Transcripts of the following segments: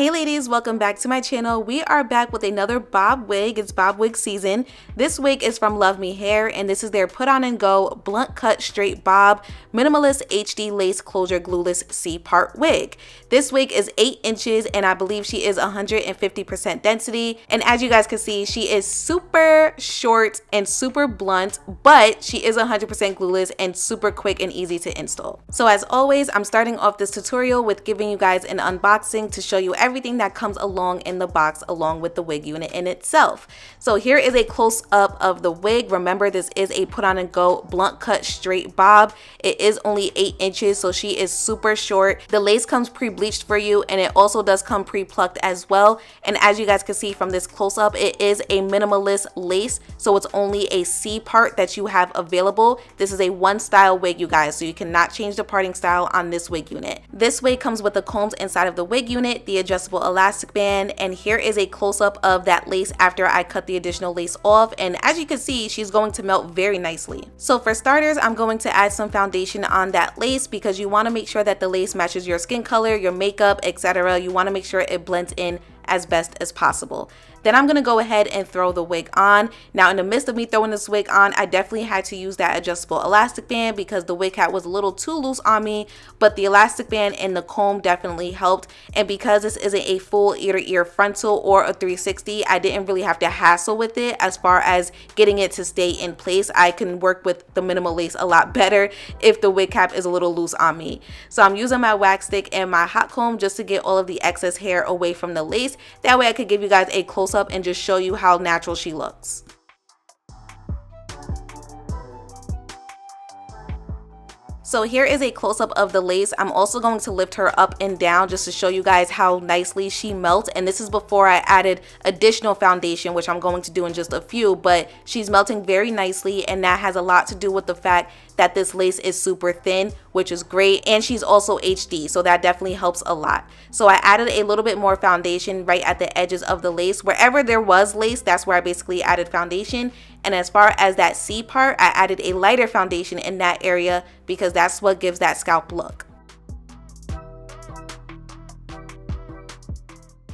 Hey ladies, welcome back to my channel. We are back with another bob wig. It's bob wig season. This wig is from Luvme Hair and this is their put on and go blunt cut straight bob minimalist HD lace closure glueless C-part wig. This wig is 8 inches and I believe she is 150% density. And as you guys can see, she is super short and super blunt, but she is 100% glueless and super quick and easy to install. So as always, I'm starting off this tutorial with giving you guys an unboxing to show you everything that comes along in the box along with the wig unit in itself. So here is a close-up of the wig. Remember, this is a put on and go blunt cut straight bob. It is only 8 inches, so she is super short. The lace comes pre-bleached for you and it also does come pre-plucked as well. And as you guys can see from this close-up, it is a minimalist lace, so it's only a C part that you have available. This is a one style wig, you guys, so you cannot change the parting style on this wig unit. This wig comes with the combs inside of the wig unit, the adjustable elastic band, and here is a close-up of that lace after I cut the additional lace off. And as you can see, she's going to melt very nicely. So for starters, I'm going to add some foundation on that lace because you want to make sure that the lace matches your skin color, your makeup, etc. You want to make sure it blends in as best as possible. Then I'm gonna go ahead and throw the wig on. Now in the midst of me throwing this wig on, I definitely had to use that adjustable elastic band because the wig cap was a little too loose on me, but the elastic band and the comb definitely helped. And because this isn't a full ear to ear frontal or a 360, I didn't really have to hassle with it as far as getting it to stay in place. I can work with the minimal lace a lot better if the wig cap is a little loose on me. So I'm using my wax stick and my hot comb just to get all of the excess hair away from the lace. That way I could give you guys a close up and just show you how natural she looks. So here is a close-up of the lace. I'm also going to lift her up and down just to show you guys how nicely she melts. And this is before I added additional foundation, which I'm going to do in just a few, but she's melting very nicely. And that has a lot to do with the fact that this lace is super thin, which is great. And she's also HD, so that definitely helps a lot. So I added a little bit more foundation right at the edges of the lace. Wherever there was lace, that's where I basically added foundation. And as far as that C part, I added a lighter foundation in that area because that's what gives that scalp look.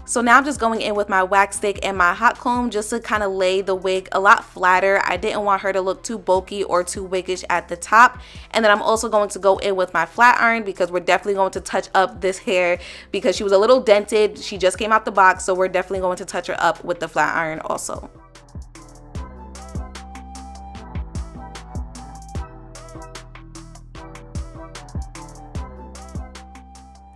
So now I'm just going in with my wax stick and my hot comb just to kind of lay the wig a lot flatter. I didn't want her to look too bulky or too wiggish at the top. And then I'm also going to go in with my flat iron because we're definitely going to touch up this hair because she was a little dented. She just came out the box, so we're definitely going to touch her up with the flat iron also.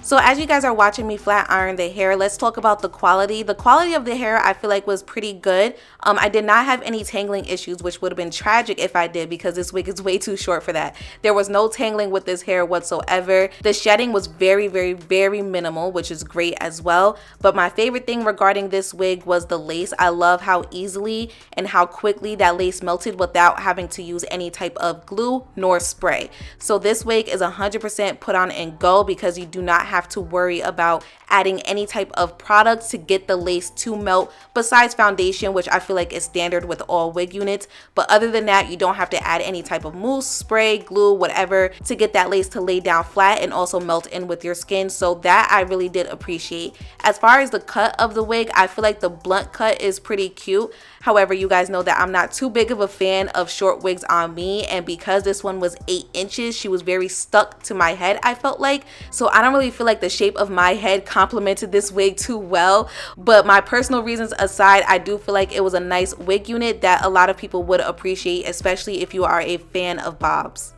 So as you guys are watching me flat iron the hair, let's talk about the quality. The quality of the hair I feel like was pretty good. I did not have any tangling issues, which would have been tragic if I did because this wig is way too short for that. There was no tangling with this hair whatsoever. The shedding was very, very, very minimal, which is great as well. But my favorite thing regarding this wig was the lace. I love how easily and how quickly that lace melted without having to use any type of glue nor spray. So this wig is 100% put on and go because you do not have to worry about adding any type of product to get the lace to melt besides foundation, which I feel like is standard with all wig units. But other than that, you don't have to add any type of mousse, spray, glue, whatever to get that lace to lay down flat and also melt in with your skin. So that I really did appreciate. As far as the cut of the wig, I feel like the blunt cut is pretty cute. However, you guys know that I'm not too big of a fan of short wigs on me, and because this one was 8 inches, she was very stuck to my head, I felt like. So I don't really feel like the shape of my head complemented this wig too well. But my personal reasons aside, I do feel like it was a nice wig unit that a lot of people would appreciate, especially if you are a fan of bobs.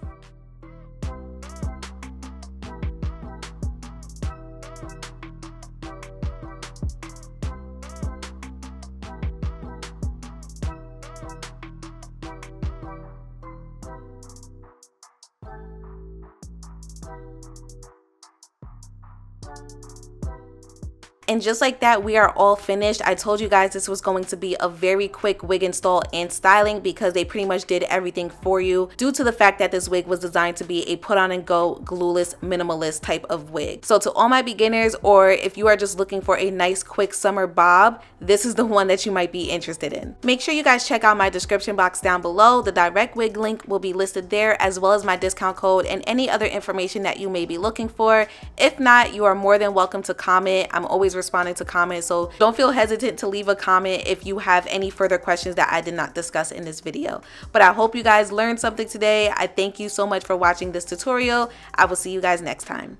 And just like that, we are all finished. I told you guys this was going to be a very quick wig install and styling because they pretty much did everything for you due to the fact that this wig was designed to be a put on and go glueless minimalist type of wig. So to all my beginners, or if you are just looking for a nice quick summer bob, this is the one that you might be interested in. Make sure you guys check out my description box down below. The direct wig link will be listed there, as well as my discount code and any other information that you may be looking for. If not, you are more than welcome to comment. I'm always responding to comments, so don't feel hesitant to leave a comment if you have any further questions that I did not discuss in this video. But I hope you guys learned something today. I thank you so much for watching this tutorial. I will see you guys next time.